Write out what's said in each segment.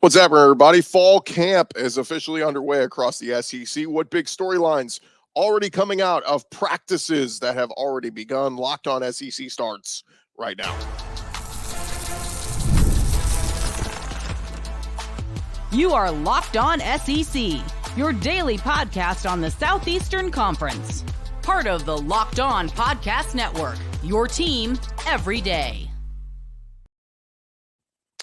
What's happening, everybody? Fall camp is officially underway across the SEC. What big storylines already coming out of practices that have already begun? Locked On SEC starts right now. You are Locked On SEC, your daily podcast on the Southeastern Conference. Part of the Locked On Podcast Network, your team every day.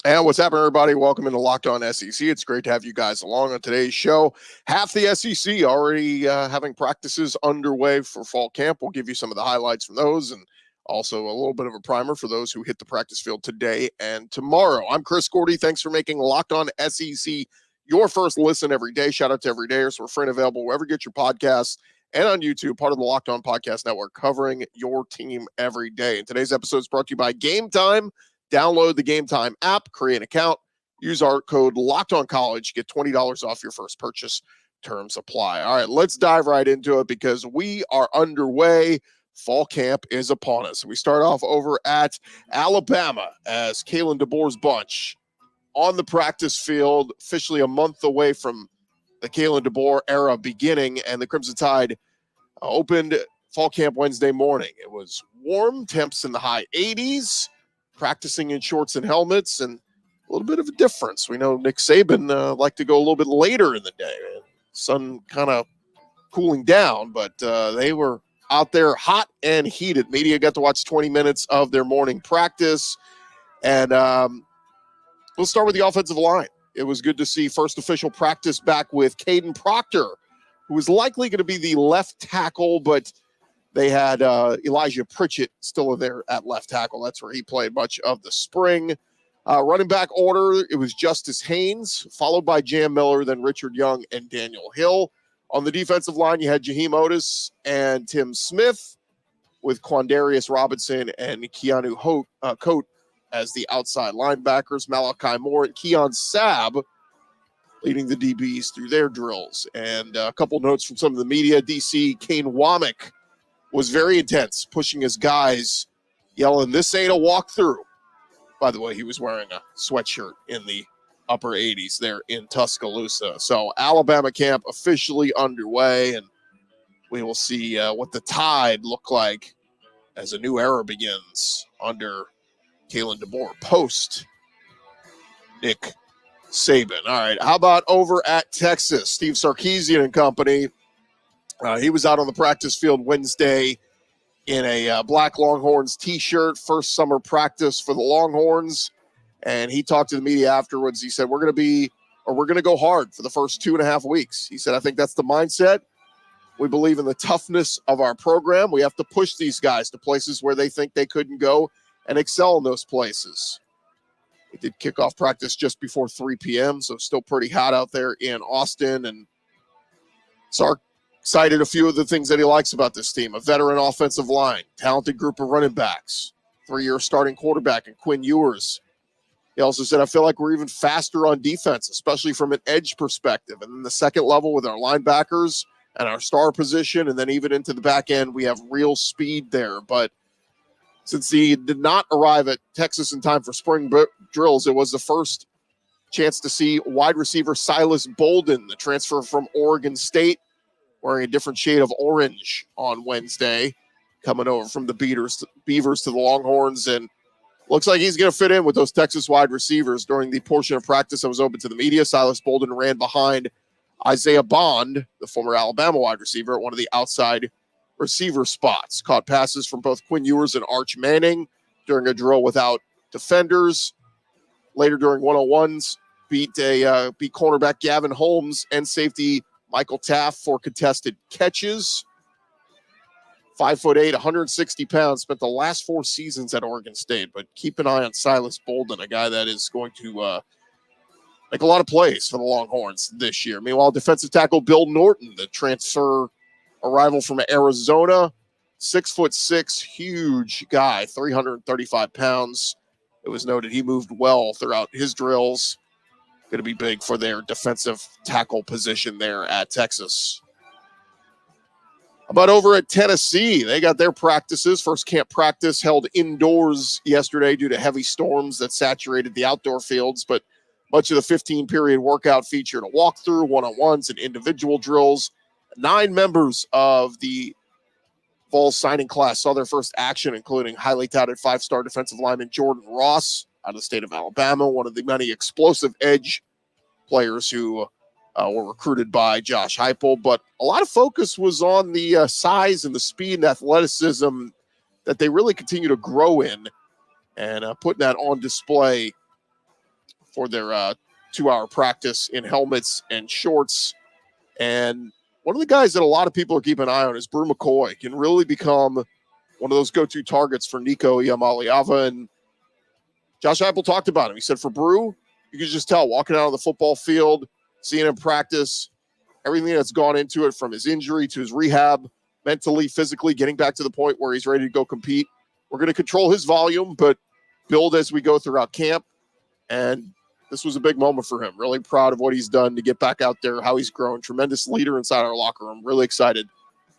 And what's happening, everybody? Welcome into Locked On SEC. It's great to have you guys along on today's show. Half the SEC already having practices underway for fall camp. We'll give you some of the highlights from those and also a little bit of a primer for those who hit the practice field today and tomorrow. I'm Chris Gordy. Thanks for making Locked On SEC your first listen every day. Shout out to Everydayers. We're free and available wherever you get your podcasts and on YouTube, part of the Locked On Podcast Network, covering your team every day. And today's episode is brought to you by GameTime. Download the GameTime app, create an account, use our code LOCKEDONCollege, get $20 off your first purchase. Terms apply. All right, let's dive right into it because we are underway. Fall camp is upon us. We start off over at Alabama as Kalen DeBoer's bunch on the practice field, officially a month away from the Kalen DeBoer era beginning, and the Crimson Tide opened fall camp Wednesday morning. It was warm, temps in the high 80s. Practicing in shorts and helmets, and a little bit of a difference. We know Nick Saban liked to go a little bit later in the day. Sun kind of cooling down, but they were out there hot and heated. Media got to watch 20 minutes of their morning practice, and we'll start with the offensive line. It was good to see first official practice back with Kadyn Proctor, who was likely going to be the left tackle, but they had Elijah Pritchett still there at left tackle. That's where he played much of the spring. Running back order, it was Justice Haynes, followed by Jam Miller, then Richard Young and Daniel Hill. On the defensive line, you had Jaheim Otis and Tim Smith, with Quandarius Robinson and Keanu Coate as the outside linebackers. Malachi Moore and Keon Sabb leading the DBs through their drills. And a couple notes from some of the media. DC Kane Wommack was very intense, pushing his guys, yelling, "This ain't a walkthrough." By the way, he was wearing a sweatshirt in the upper 80s there in Tuscaloosa. So Alabama camp officially underway, and we will see what the Tide look like as a new era begins under Kalen DeBoer, post Nick Saban. All right, how about over at Texas? Steve Sarkisian and company. He was out on the practice field Wednesday in a black Longhorns t-shirt, first summer practice for the Longhorns. And he talked to the media afterwards. He said, we're going to go hard for the first 2.5 weeks. He said, I think that's the mindset. We believe in the toughness of our program. We have to push these guys to places where they think they couldn't go and excel in those places. We did kick off practice just before 3 p.m., so still pretty hot out there in Austin. And Sark cited a few of the things that he likes about this team: a veteran offensive line, talented group of running backs, 3-year starting quarterback in Quinn Ewers. He also said, I feel like we're even faster on defense, especially from an edge perspective. And then the second level with our linebackers and our star position, and then even into the back end, we have real speed there. But since he did not arrive at Texas in time for spring drills, it was the first chance to see wide receiver Silas Bolden, the transfer from Oregon State, wearing a different shade of orange on Wednesday, coming over from the Beavers to the Longhorns, and looks like he's going to fit in with those Texas wide receivers. During the portion of practice that was open to the media, Silas Bolden ran behind Isaiah Bond, the former Alabama wide receiver, at one of the outside receiver spots. Caught passes from both Quinn Ewers and Arch Manning during a drill without defenders. Later during 101s, beat cornerback Gavin Holmes and safety Michael Taft for contested catches. 5'8", 160 pounds, spent the last 4 seasons at Oregon State. But keep an eye on Silas Bolden, a guy that is going to make a lot of plays for the Longhorns this year. Meanwhile, defensive tackle Bill Norton, the transfer arrival from Arizona, 6'6", huge guy, 335 pounds. It was noted he moved well throughout his drills. Going to be big for their defensive tackle position there at Texas. But over at Tennessee, they got their practices. First camp practice held indoors yesterday due to heavy storms that saturated the outdoor fields. But Much of the 15-period workout featured a walkthrough, one-on-ones, and individual drills. 9 members of the fall signing class saw their first action, including highly touted 5-star defensive lineman Jordan Ross out of the state of Alabama, one of the many explosive edge players who were recruited by Josh Heupel. But a lot of focus was on the size and the speed and athleticism that they really continue to grow in, and putting that on display for their 2-hour practice in helmets and shorts. And one of the guys that a lot of people are keeping an eye on is Bru McCoy. Can really become one of those go-to targets for Nico Iamaleava. And Josh Heupel talked about him. He said for Bru, you can just tell walking out on the football field, seeing him practice, everything that's gone into it from his injury to his rehab, mentally, physically, getting back to the point where he's ready to go compete. We're going to control his volume, but build as we go throughout camp. And this was a big moment for him. Really proud of what he's done to get back out there, how he's grown. Tremendous leader inside our locker room. Really excited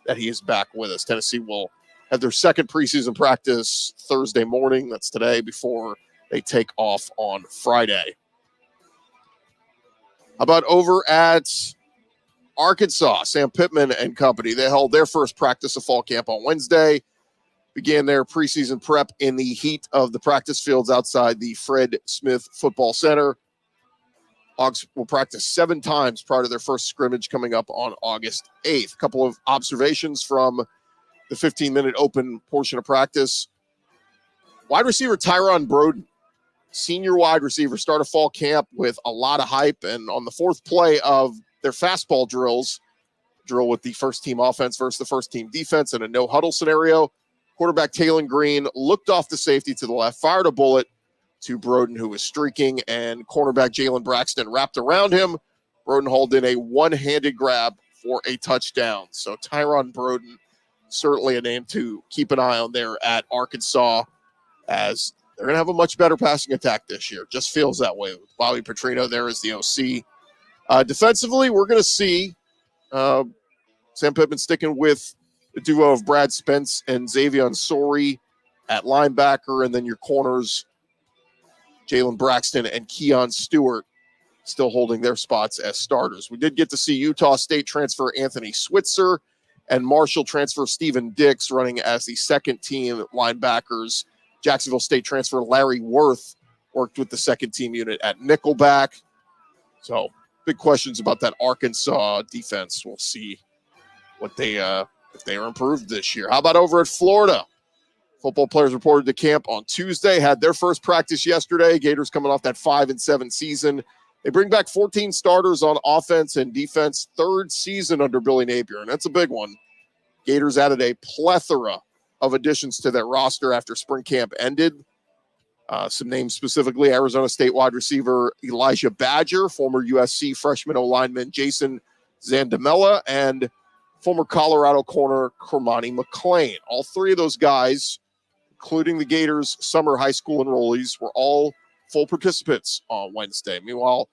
that he is back with us. Tennessee will have their second preseason practice Thursday morning. That's today, before they take off on Friday. How about over at Arkansas, Sam Pittman and company? They held their first practice of fall camp on Wednesday. Began their preseason prep in the heat of the practice fields outside the Fred Smith Football Center. Hogs will practice 7 times prior to their first scrimmage coming up on August 8th. A couple of observations from the 15-minute open portion of practice. Wide receiver Tyrone Broden, senior wide receiver, started fall camp with a lot of hype. And on the 4th play of their fastball drills, drill with the first team offense versus the first team defense in a no huddle scenario, quarterback Taylen Green looked off the safety to the left, fired a bullet to Broden, who was streaking, and cornerback Jalen Braxton wrapped around him. Broden hauled in a one-handed grab for a touchdown. So Tyrone Broden, certainly a name to keep an eye on there at Arkansas, as they're going to have a much better passing attack this year. Just feels that way with Bobby Petrino there as the OC. Defensively, we're going to see Sam Pittman sticking with the duo of Brad Spence and Xavier Sori at linebacker, and then your corners, Jalen Braxton and Keon Stewart, still holding their spots as starters. We did get to see Utah State transfer Anthony Switzer and Marshall transfer Steven Dix running as the second team linebackers. Jacksonville State transfer Larry Worth worked with the second team unit at nickelback. So big questions about that Arkansas defense. We'll see what they if they are improved this year. How about over at Florida? Football players reported to camp on Tuesday, had their first practice yesterday. Gators coming off that 5-7 season. They bring back 14 starters on offense and defense, 3rd season under Billy Napier, and that's a big one. Gators added a plethora of additions to their roster after spring camp ended. Some names specifically: Arizona State wide receiver Elijah Badger, former USC freshman O-lineman Jason Zandamela, and former Colorado corner Kermani McClain. All 3 of those guys, including the Gators' summer high school enrollees, were all full participants on Wednesday. Meanwhile,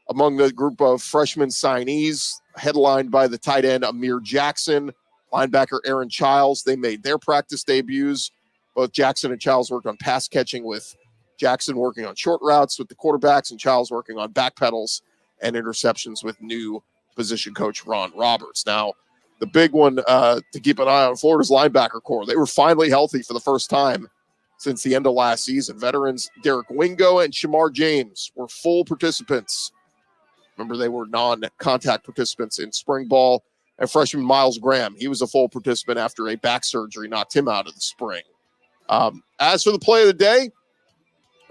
among the group of freshman signees, headlined by the tight end Amir Jackson, linebacker Aaron Childs, they made their practice debuts. Both Jackson and Childs worked on pass catching, with Jackson working on short routes with the quarterbacks and Childs working on back pedals and interceptions with new position coach Ron Roberts. Now, the big one to keep an eye on, Florida's linebacker core. They were finally healthy for the first time since the end of last season. Veterans Derek Wingo and Shemar James were full participants. Remember, they were non-contact participants in spring ball. And freshman Miles Graham, he was a full participant after a back surgery knocked him out of the spring. As for the play of the day,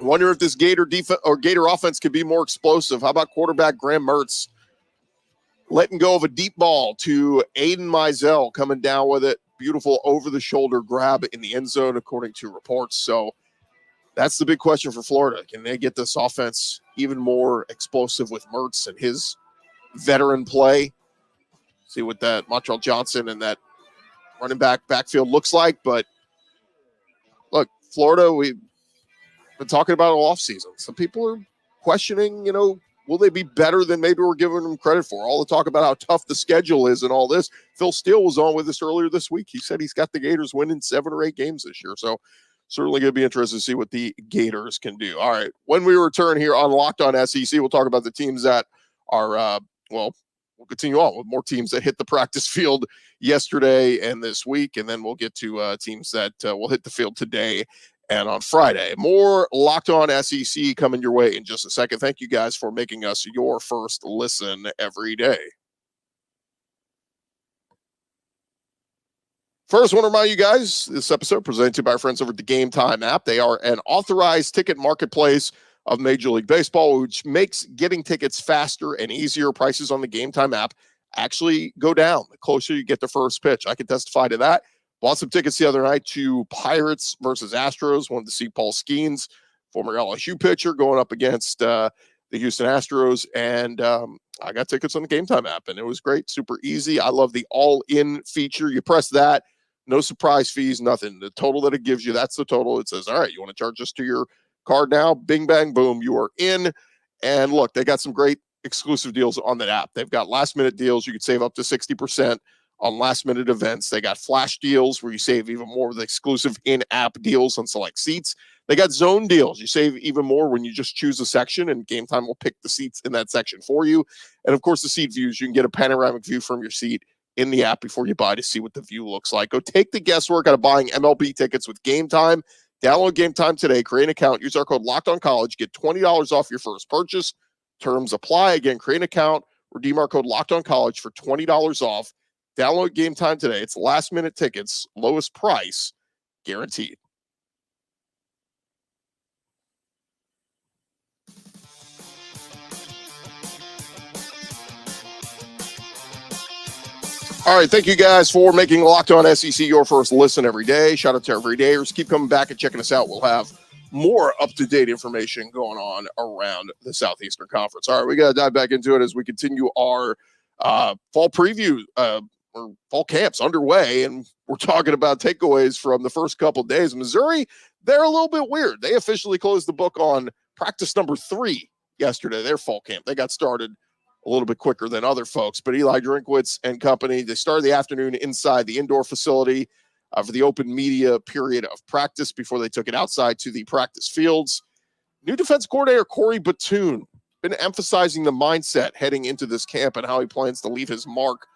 I wonder if this Gator defense or Gator offense could be more explosive. How about quarterback Graham Mertz letting go of a deep ball to Aiden Mizell, coming down with it? Beautiful over-the-shoulder grab in the end zone, according to reports. So that's the big question for Florida. Can they get this offense even more explosive with Mertz and his veteran play? See what that Montreal Johnson and that running backfield looks like. But look, Florida, we've been talking about all offseason. Some people are questioning, will they be better than maybe we're giving them credit for? All the talk about how tough the schedule is and all this. Phil Steele was on with us earlier this week. He said he's got the Gators winning 7 or 8 games this year. So certainly going to be interested to see what the Gators can do. All right, when we return here on Locked On SEC, we'll talk about the teams that are, we'll continue on with more teams that hit the practice field yesterday and this week, and then we'll get to teams that will hit the field today and on Friday. More Locked On SEC coming your way in just a second. Thank you guys for making us your first listen every day. First, I want to remind you guys, this episode presented to you by our friends over at the GameTime app. They are an authorized ticket marketplace of Major League Baseball, which makes getting tickets faster and easier. Prices on the GameTime app actually go down the closer you get to first pitch. I can testify to that. Bought some tickets the other night to Pirates versus Astros. Wanted to see Paul Skeens, former LSU pitcher, going up against the Houston Astros. And I got tickets on the GameTime app, and it was great. Super easy. I love the all-in feature. You press that. No surprise fees, nothing. The total that it gives you, that's the total. It says, all right, you want to charge us to your card now? Bing, bang, boom, you are in. And look, they got some great exclusive deals on that app. They've got last-minute deals. You can save up to 60% on last-minute events. They got flash deals where you save even more with exclusive in-app deals on select seats. They got zone deals. You save even more when you just choose a section, and GameTime will pick the seats in that section for you. And, of course, the seat views. You can get a panoramic view from your seat in the app before you buy to see what the view looks like. Go take the guesswork out of buying MLB tickets with GameTime. Download GameTime today. Create an account. Use our code LOCKEDONCollege. Get $20 off your first purchase. Terms apply. Again, create an account. Redeem our code LOCKEDONCollege for $20 off. Download GameTime today. It's last-minute tickets. Lowest price guaranteed. All right, thank you guys for making Locked On SEC your first listen every day. Shout out to everydayers. Keep coming back and checking us out. We'll have more up-to-date information going on around the Southeastern Conference. All right, we got to dive back into it as we continue our fall preview, or fall camps underway, and we're talking about takeaways from the first couple of days. Missouri, they're a little bit weird. They officially closed the book on practice number 3 yesterday, their fall camp. They got started a little bit quicker than other folks, but Eli Drinkwitz and company, they started the afternoon inside the indoor facility for the open media period of practice before they took it outside to the practice fields. New defense coordinator Corey Batoon been emphasizing the mindset heading into this camp and how he plans to leave his mark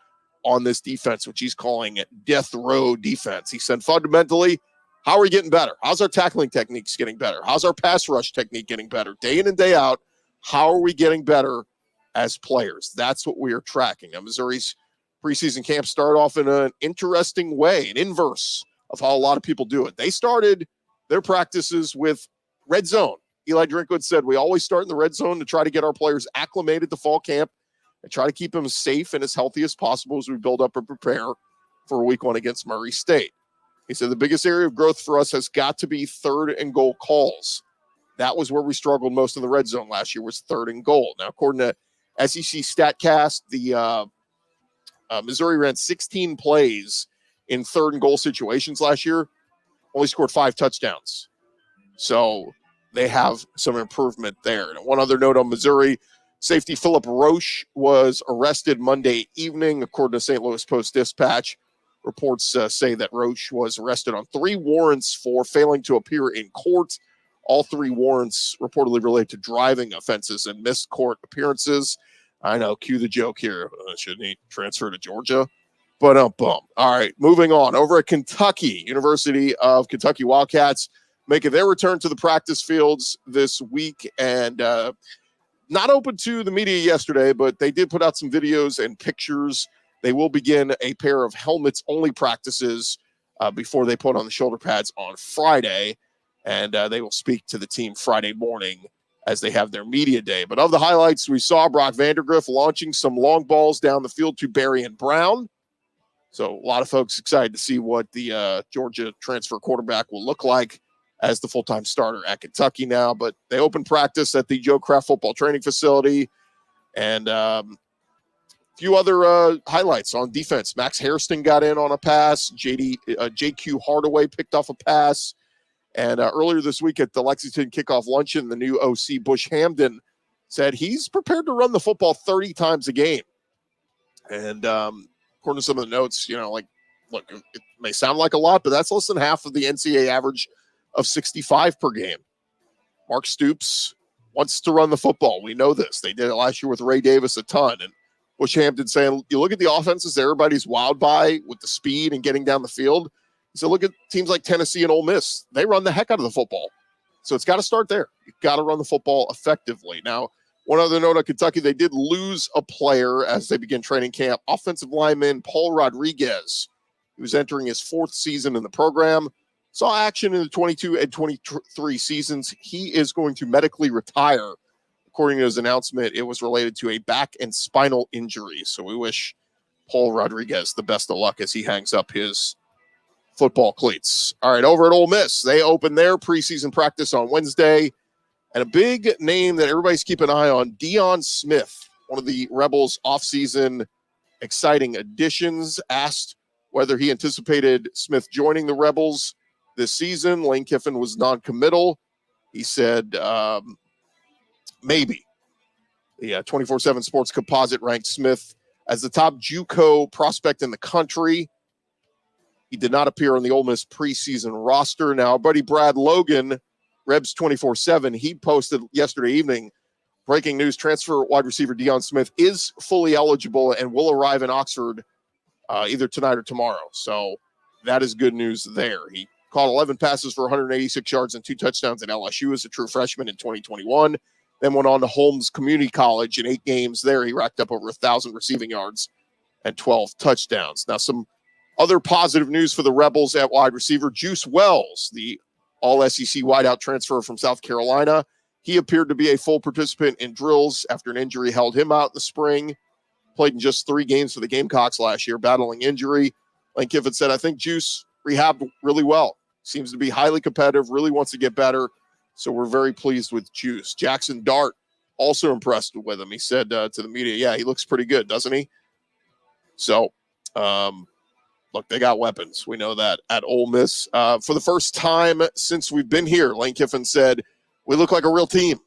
on this defense, which he's calling death row defense. He said, fundamentally, how are we getting better? How's our tackling techniques getting better? How's our pass rush technique getting better? Day in and day out, how are we getting better as players? That's what we are tracking. Now, Missouri's preseason camp started off in an interesting way, an inverse of how a lot of people do it. They started their practices with red zone. Eli Drinkwitz said, we always start in the red zone to try to get our players acclimated to fall camp and try to keep them safe and as healthy as possible as we build up and prepare for week 1 against Murray State. He said the biggest area of growth for us has got to be 3rd and goal calls. That was where we struggled most in the red zone last year, was 3rd and goal. Now, according to SEC StatCast, the Missouri ran 16 plays in 3rd and goal situations last year, only scored 5 touchdowns. So they have some improvement there. And one other note on Missouri, safety Philip Roche was arrested Monday evening, according to St. Louis Post-Dispatch. Reports say that Roche was arrested on 3 warrants for failing to appear in court. All 3 warrants reportedly relate to driving offenses and missed court appearances. I know, cue the joke here. Shouldn't he transfer to Georgia? But All right, moving on. Over at Kentucky, University of Kentucky Wildcats making their return to the practice fields this week, and not open to the media yesterday, but they did put out some videos and pictures. They will begin a pair of helmets-only practices before they put on the shoulder pads on Friday, and they will speak to the team Friday morning as they have their media day. But of the highlights, we saw Brock Vandagriff launching some long balls down the field to Barion Brown. So a lot of folks excited to see what the Georgia transfer quarterback will look like as the full-time starter at Kentucky now. But they opened practice at the Joe Kraft football training facility. And a few other highlights on defense. Max Hairston got in on a pass. JQ Hardaway picked off a pass. And earlier this week at the Lexington kickoff luncheon, the new OC Bush Hamden said he's prepared to run the football 30 times a game. And according to some of the notes, look, it may sound like a lot, but that's less than half of the NCAA average of 65 per game. Mark Stoops wants to run the football. We know this. They did it last year with Ray Davis a ton. And Bush Hampton saying, you look at the offenses everybody's wowed by with the speed and getting down the field. So look at teams like Tennessee and Ole Miss. They run the heck out of the football. So it's got to start there. You've got to run the football effectively. Now, one other note on Kentucky, they did lose a player as they begin training camp. Offensive lineman Paul Rodriguez, who was entering his 4th season in the program, saw action in the 22 and 23 seasons. He is going to medically retire. According to his announcement, it was related to a back and spinal injury. So we wish Paul Rodriguez the best of luck as he hangs up his football cleats. All right, over at Ole Miss, they open their preseason practice on Wednesday. And a big name that everybody's keeping an eye on, Deion Smith, one of the Rebels offseason exciting additions, asked whether he anticipated Smith joining the Rebels this season. Lane Kiffin was non-committal. He said, maybe. The 24/7 Sports Composite ranked Smith as the top JUCO prospect in the country. He did not appear on the Ole Miss preseason roster. Now, our buddy Brad Logan, Rebs 24/7, he posted yesterday evening, breaking news, transfer wide receiver Deion Smith is fully eligible and will arrive in Oxford either tonight or tomorrow. So that is good news there. He caught 11 passes for 186 yards and 2 touchdowns at LSU as a true freshman in 2021. Then went on to Holmes Community College. In 8 games there, he racked up over 1,000 receiving yards and 12 touchdowns. Now, some other positive news for the Rebels at wide receiver, Juice Wells, the all-SEC wideout transfer from South Carolina. He appeared to be a full participant in drills after an injury held him out in the spring. Played in just 3 games for the Gamecocks last year, battling injury. Lane Kiffin said, I think Juice rehabbed really well. Seems to be highly competitive, really wants to get better. So we're very pleased with Juice. Jackson Dart also impressed with him. He said to the media, yeah, he looks pretty good, doesn't he? So, look, they got weapons. We know that at Ole Miss. For the first time since we've been here, Lane Kiffin said, we look like a real team.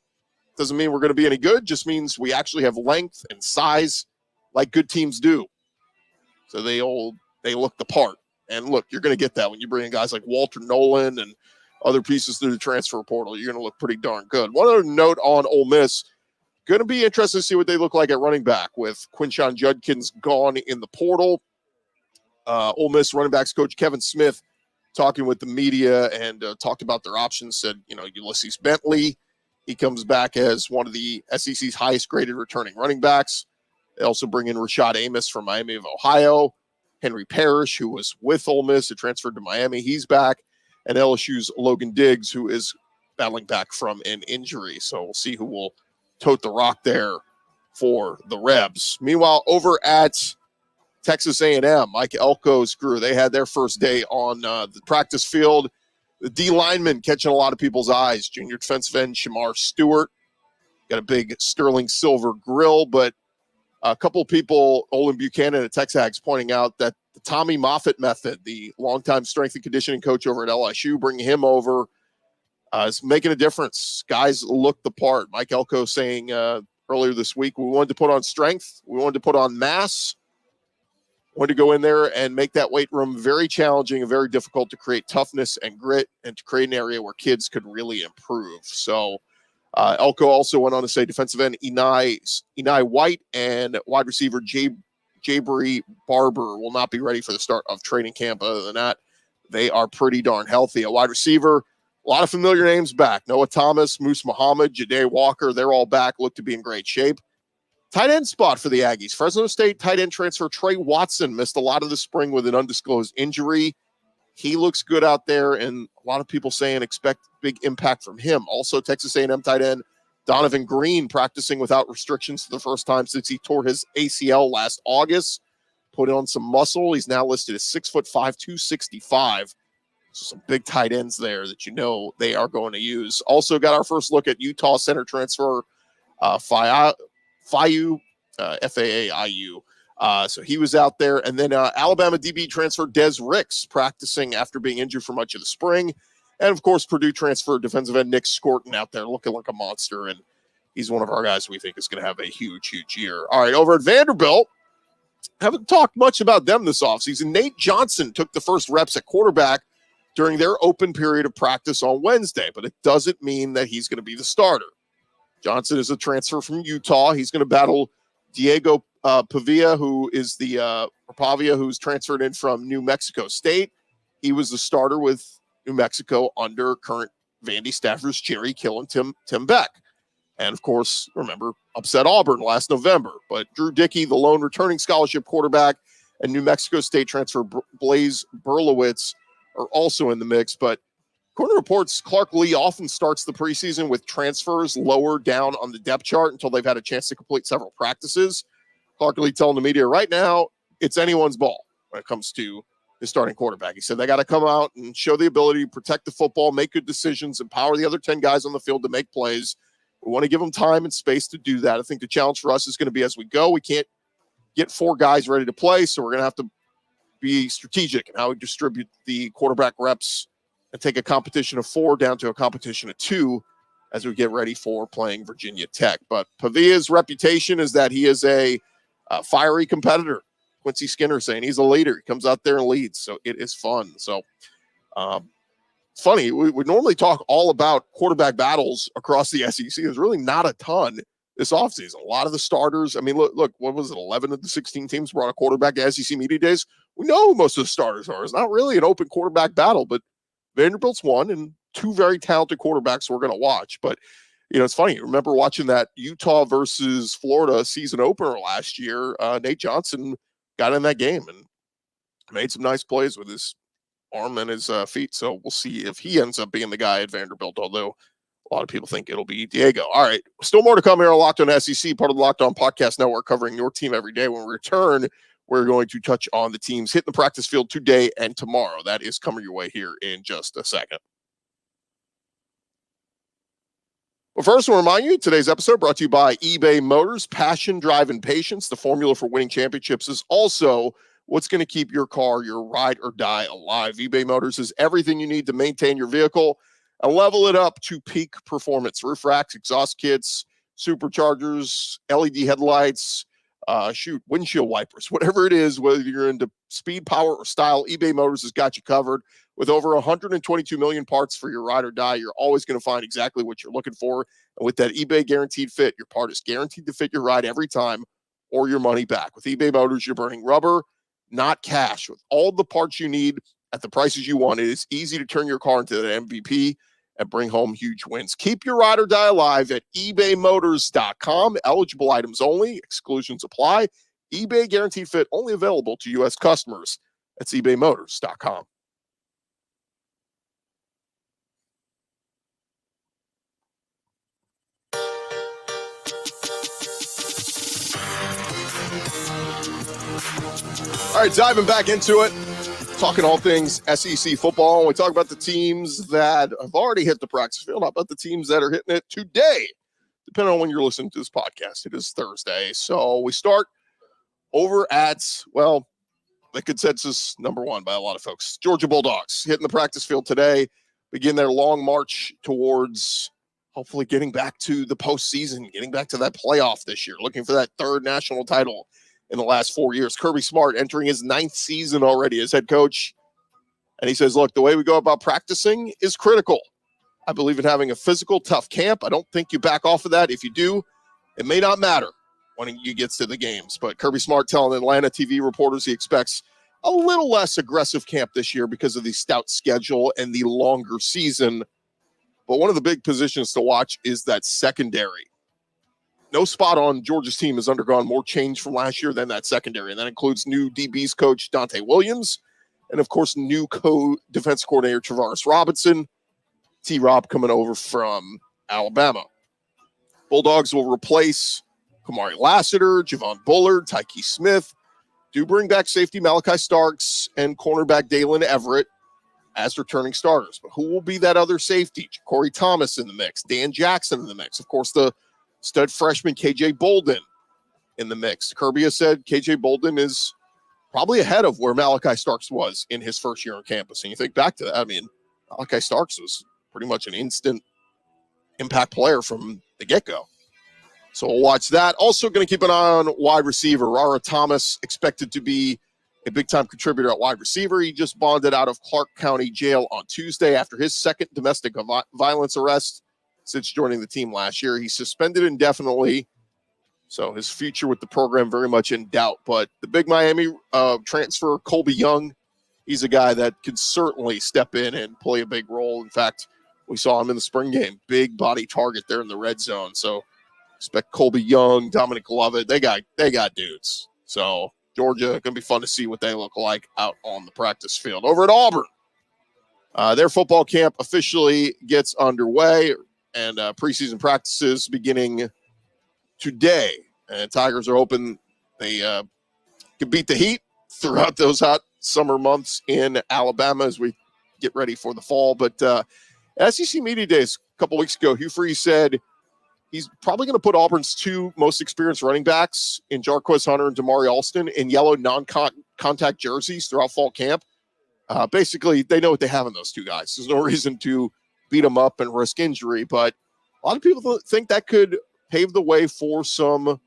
Doesn't mean we're going to be any good. Just means we actually have length and size like good teams do. So they look the part. And look, you're going to get that when you bring in guys like Walter Nolan and other pieces through the transfer portal. You're going to look pretty darn good. One other note on Ole Miss, going to be interested to see what they look like at running back with Quinshon Judkins gone in the portal. Ole Miss running backs coach Kevin Smith talking with the media and talked about their options, said, Ulysses Bentley, he comes back as one of the SEC's highest graded returning running backs. They also bring in Rashad Amos from Miami of Ohio. Henry Parrish, who was with Ole Miss, who transferred to Miami, he's back. And LSU's Logan Diggs, who is battling back from an injury. So we'll see who will tote the rock there for the Rebs. Meanwhile, over at Texas A&M, Mike Elko's crew, they had their first day on the practice field. The D lineman catching a lot of people's eyes. Junior defensive end Shemar Stewart. Got a big sterling silver grill, but a couple of people, Olin Buchanan at Texags, pointing out that the Tommy Moffitt method, the longtime strength and conditioning coach over at LSU, bringing him over, is making a difference. Guys look the part. Mike Elko saying earlier this week, we wanted to put on strength. We wanted to put on mass. Wanted to go in there and make that weight room very challenging and very difficult to create toughness and grit and to create an area where kids could really improve. So Elko also went on to say defensive end Enai White and wide receiver Jabri Barber will not be ready for the start of training camp. Other than that, they are pretty darn healthy. A wide receiver, a lot of familiar names back. Noah Thomas, Moose Muhammad, Ja'Day Walker, they're all back, look to be in great shape. Tight end spot for the Aggies. Fresno State tight end transfer Trey Watson missed a lot of the spring with an undisclosed injury. He looks good out there, and a lot of people saying expect big impact from him. Also, Texas A&M tight end Donovan Green practicing without restrictions for the first time since he tore his ACL last August. Put on some muscle. He's now listed as 6'5", 265. So some big tight ends there that they are going to use. Also got our first look at Utah center transfer Faiu, Faiu. So he was out there. And then Alabama DB transfer Des Ricks practicing after being injured for much of the spring. And, of course, Purdue transfer defensive end Nick Scorton out there looking like a monster. And he's one of our guys we think is going to have a huge, huge year. All right, over at Vanderbilt, haven't talked much about them this offseason. Nate Johnson took the first reps at quarterback during their open period of practice on Wednesday, but it doesn't mean that he's going to be the starter. Johnson is a transfer from Utah. He's going to battle Diego Pavia, who's transferred in from New Mexico State. He was the starter with New Mexico under current Vandy staffers Jerry Kill and Tim Beck. And, of course, remember, upset Auburn last November. But Drew Dickey, the lone returning scholarship quarterback, and New Mexico State transfer Blaze Berlowitz are also in the mix. But according to reports, Clark Lee often starts the preseason with transfers lower down on the depth chart until they've had a chance to complete several practices. Clark Lee telling the media right now, it's anyone's ball when it comes to his starting quarterback. He said they got to come out and show the ability to protect the football, make good decisions, empower the other 10 guys on the field to make plays. We want to give them time and space to do that. I think the challenge for us is going to be as we go. We can't get 4 guys ready to play, so we're going to have to be strategic in how we distribute the quarterback reps and take a competition of 4 down to a competition of 2 as we get ready for playing Virginia Tech. But Pavia's reputation is that he is a fiery competitor. Quincy Skinner saying he's a leader. He comes out there and leads, so it is fun. So funny, we normally talk all about quarterback battles across the SEC. There's really not a ton this offseason. A lot of the starters, I mean, look, what was it? 11 of the 16 teams brought a quarterback to SEC Media Days. We know who most of the starters are. It's not really an open quarterback battle, but Vanderbilt's one and 2 very talented quarterbacks we're going to watch. But, it's funny. Remember watching that Utah versus Florida season opener last year? Nate Johnson got in that game and made some nice plays with his arm and his feet. So we'll see if he ends up being the guy at Vanderbilt, although a lot of people think it'll be Diego. All right. Still more to come here on Locked On SEC, part of the Locked On Podcast Network, covering your team every day. When we return, we're going to touch on the teams hitting the practice field today and tomorrow. That is coming your way here in just a second. Well, first, we'll remind you, today's episode brought to you by eBay Motors. Passion, drive, and patience. The formula for winning championships is also what's going to keep your car, your ride or die alive. eBay Motors is everything you need to maintain your vehicle and level it up to peak performance. Roof racks, exhaust kits, superchargers, LED headlights, windshield wipers, whatever it is, whether you're into speed, power, or style, eBay Motors has got you covered. With over 122 million parts for your ride or die, you're always going to find exactly what you're looking for. And with that eBay Guaranteed Fit, your part is guaranteed to fit your ride every time or your money back. With eBay Motors, you're burning rubber, not cash. With all the parts you need at the prices you want, it is easy to turn your car into an MVP and bring home huge wins. Keep your ride or die alive at ebaymotors.com. Eligible items only. Exclusions apply. eBay Guaranteed Fit only available to U.S. customers. That's ebaymotors.com. All right, diving back into it, talking all things SEC football. We talk about the teams that have already hit the practice field, not about the teams that are hitting it today, depending on when you're listening to this podcast. It is Thursday. So we start over at, well, the consensus number 1 by a lot of folks. Georgia Bulldogs hitting the practice field today, begin their long march towards hopefully getting back to the postseason, getting back to that playoff this year, looking for that 3rd national title in the last 4 years. Kirby Smart entering his 9th season already as head coach. And he says, look, the way we go about practicing is critical. I believe in having a physical, tough camp. I don't think you back off of that. If you do, it may not matter when you get to the games. But Kirby Smart telling Atlanta TV reporters he expects a little less aggressive camp this year because of the stout schedule and the longer season. But one of the big positions to watch is that secondary. No spot on Georgia's team has undergone more change from last year than that secondary. And that includes new DBs coach Dante Williams and, of course, new defense coordinator Travaris Robinson. T-Rob coming over from Alabama. Bulldogs will replace Kamari Lassiter, Javon Bullard, Tyke Smith. Do bring back safety Malachi Starks and cornerback Dalen Everett as returning starters. But who will be that other safety? Corey Thomas in the mix. Dan Jackson in the mix. Of course, the stud freshman KJ Bolden in the mix. Kirby has said KJ Bolden is probably ahead of where Malachi Starks was in his first year on campus. And you think back to that, I mean, Malachi Starks was pretty much an instant impact player from the get-go. So we'll watch that. Also going to keep an eye on wide receiver. Rara Thomas expected to be a big-time contributor at wide receiver. He just bonded out of Clark County Jail on Tuesday after his second domestic violence arrest since joining the team last year. He's suspended indefinitely, so his future with the program very much in doubt. But the big Miami transfer, Colby Young, he's a guy that can certainly step in and play a big role. In fact, we saw him in the spring game, big body target there in the red zone. So expect Colby Young, Dominic Lovett. They got dudes. So Georgia, going to be fun to see what they look like out on the practice field. Over at Auburn, their football camp officially gets underway, and preseason practices beginning today. And Tigers are hoping they can beat the heat throughout those hot summer months in Alabama as we get ready for the fall. But SEC Media Days a couple weeks ago, Hugh Freeze said he's probably going to put Auburn's two most experienced running backs in Jarquez Hunter and Damari Alston in yellow non-contact jerseys throughout fall camp. Basically, they know what they have in those two guys. There's no reason to beat them up and risk injury, but a lot of people think that could pave the way for some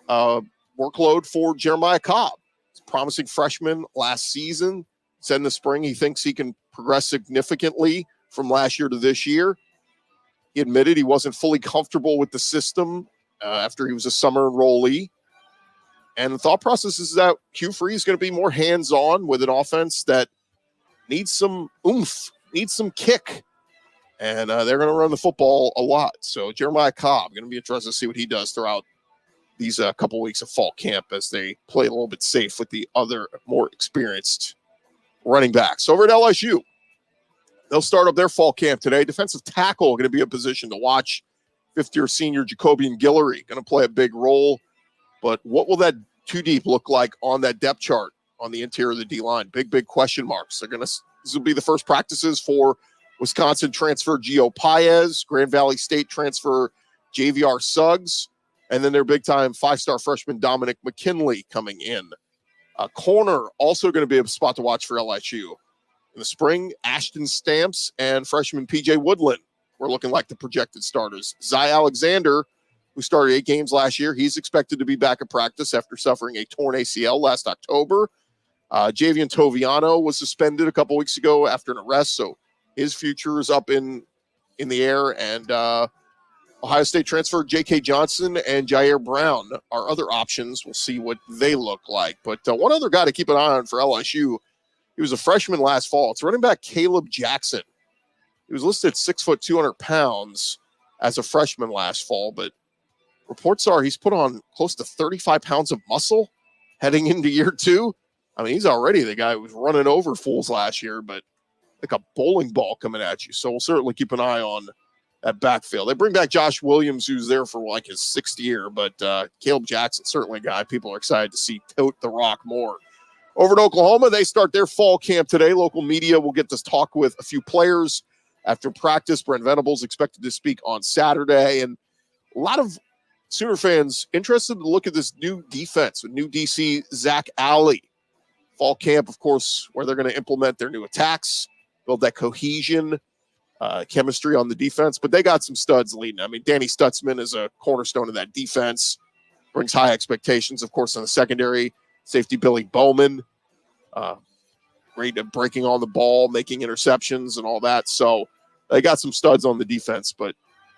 workload for Jeremiah Cobb. He's a promising freshman last season. Said in the spring he thinks he can progress significantly from last year to this year. He admitted he wasn't fully comfortable with the system after he was a summer enrollee. And the thought process is that Hugh Freeze is going to be more hands-on with an offense that needs some oomph, needs some kick. And they're going to run the football a lot. So Jeremiah Cobb, going to be interested to see what he does throughout these couple weeks of fall camp as they play a little bit safe with the other more experienced running backs. Over at LSU, they'll start up their fall camp today. Defensive tackle going to be a position to watch. Fifth-year senior Jacobian Guillory going to play a big role. But what will that two deep look like on that depth chart on the interior of the D-line? Big question marks. This will be the first practices for Wisconsin transfer Gio Paez, Grand Valley State transfer JVR Suggs, and then their big-time five-star freshman Dominic McKinley coming in. Corner also going to be a spot to watch for LSU. In the spring, Ashton Stamps and freshman PJ Woodland were looking like the projected starters. Zy Alexander, who started 8 games last year, he's expected to be back at practice after suffering a torn ACL last October. Javian Toviano was suspended a couple weeks ago after an arrest, so his future is up in the air. And Ohio State transfer J.K. Johnson and Jair Brown are other options. We'll see what they look like. But one other guy to keep an eye on for LSU, he was a freshman last fall. It's running back Caleb Jackson. He was listed at 6 foot 200 pounds as a freshman last fall, but reports are he's put on close to 35 pounds of muscle heading into year 2. I mean, he's already the guy who was running over fools last year, but like a bowling ball coming at you. So we'll certainly keep an eye on that backfield. They bring back Josh Williams, who's there for like his 6th year, but Caleb Jackson, certainly a guy people are excited to see tote the rock more. Over to Oklahoma, they start their fall camp today. Local media will get to talk with a few players after practice. Brent Venables expected to speak on Saturday, and a lot of Sooner fans interested to look at this new defense with new DC Zach Alley. Fall camp, of course, where they're going to implement their new attacks, build that cohesion, chemistry on the defense. But they got some studs leading. I mean, Danny Stutzman is a cornerstone of that defense, brings high expectations, of course, on the secondary. Safety Billy Bowman, great at breaking on the ball, making interceptions and all that. So they got some studs on the defense, but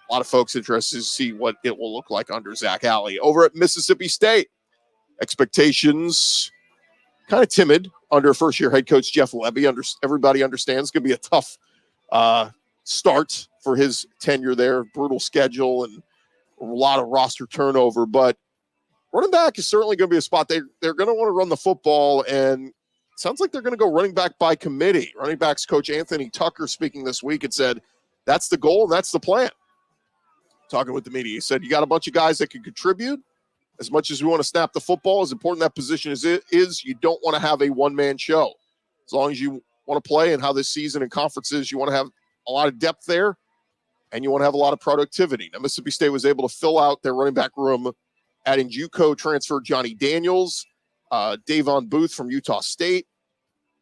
a lot of folks interested to see what it will look like under Zach Alley. Over at Mississippi State, expectations kind of timid under first-year head coach Jeff Lebby. Everybody understands it's going to be a tough start for his tenure there, brutal schedule and a lot of roster turnover. But running back is certainly going to be a spot. They're going to want to run the football, and it sounds like they're going to go running back by committee. Running backs coach Anthony Tucker speaking this week had said that's the goal and that's the plan. Talking with the media, he said, you got a bunch of guys that can contribute. As much as we want to snap the football, as important that position is, you don't want to have a one-man show. As long as you want to play and how this season and conferences, you want to have a lot of depth there, and you want to have a lot of productivity. Now, Mississippi State was able to fill out their running back room, adding JUCO transfer Johnny Daniels, Davon Booth from Utah State,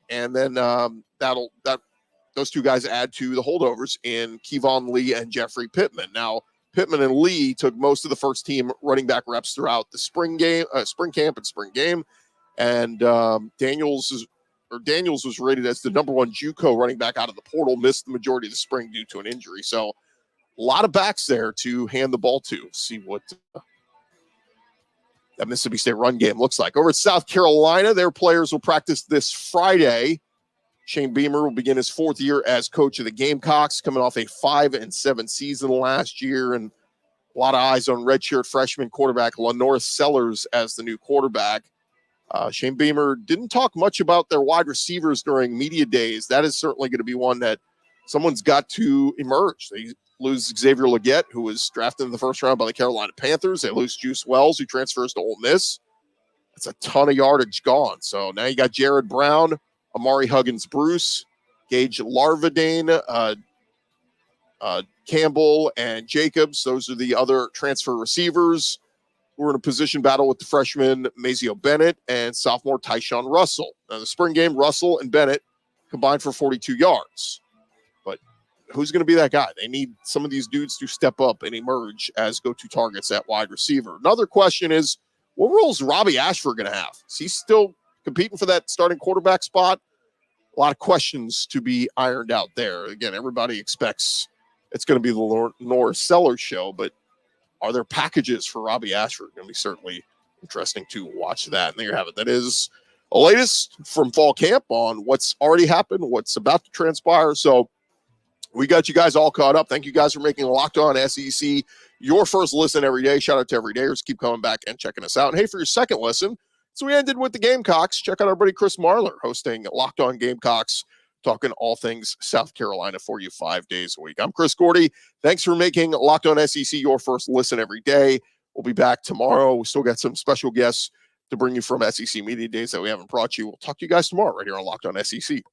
and then those two guys add to the holdovers in Kevon Lee and Jeffrey Pittman. Now, Pittman and Lee took most of the first team running back reps throughout the spring camp and spring game. And Daniels was rated as the number one JUCO running back out of the portal, missed the majority of the spring due to an injury. So a lot of backs there to hand the ball to. See what that Mississippi State run game looks like. Over at South Carolina, their players will practice this Friday. Shane Beamer will begin his fourth year as coach of the Gamecocks, coming off a 5-7 season last year, and a lot of eyes on redshirt freshman quarterback Lenore Sellers as the new quarterback. Shane Beamer didn't talk much about their wide receivers during media days. That is certainly going to be one that someone's got to emerge. They lose Xavier Legette, who was drafted in the first round by the Carolina Panthers. They lose Juice Wells, who transfers to Ole Miss. That's a ton of yardage gone. So now you got Jared Brown, Amari Huggins-Bruce, Gage Larvadane, Campbell, and Jacobs. Those are the other transfer receivers. We're in a position battle with the freshman Mazio Bennett and sophomore Tyshawn Russell. Now, the spring game, Russell and Bennett combined for 42 yards. But who's going to be that guy? They need some of these dudes to step up and emerge as go-to targets at wide receiver. Another question is, what role is Robbie Ashford going to have? Is he still competing for that starting quarterback spot? A lot of questions to be ironed out there. Again, everybody expects it's going to be the Lenore Sellers show, but are there packages for Robbie Ashford? Going to be certainly interesting to watch that. And there you have it. That is the latest from fall camp on what's already happened, what's about to transpire. So we got you guys all caught up. Thank you guys for making Locked On SEC your first listen every day. Shout out to everydayers. Keep coming back and checking us out. And hey, for your second listen, so we ended with the Gamecocks. Check out our buddy Chris Marler hosting Locked On Gamecocks, talking all things South Carolina for you 5 days a week. I'm Chris Gordy. Thanks for making Locked On SEC your first listen every day. We'll be back tomorrow. We still got some special guests to bring you from SEC Media Days that we haven't brought you. We'll talk to you guys tomorrow right here on Locked On SEC.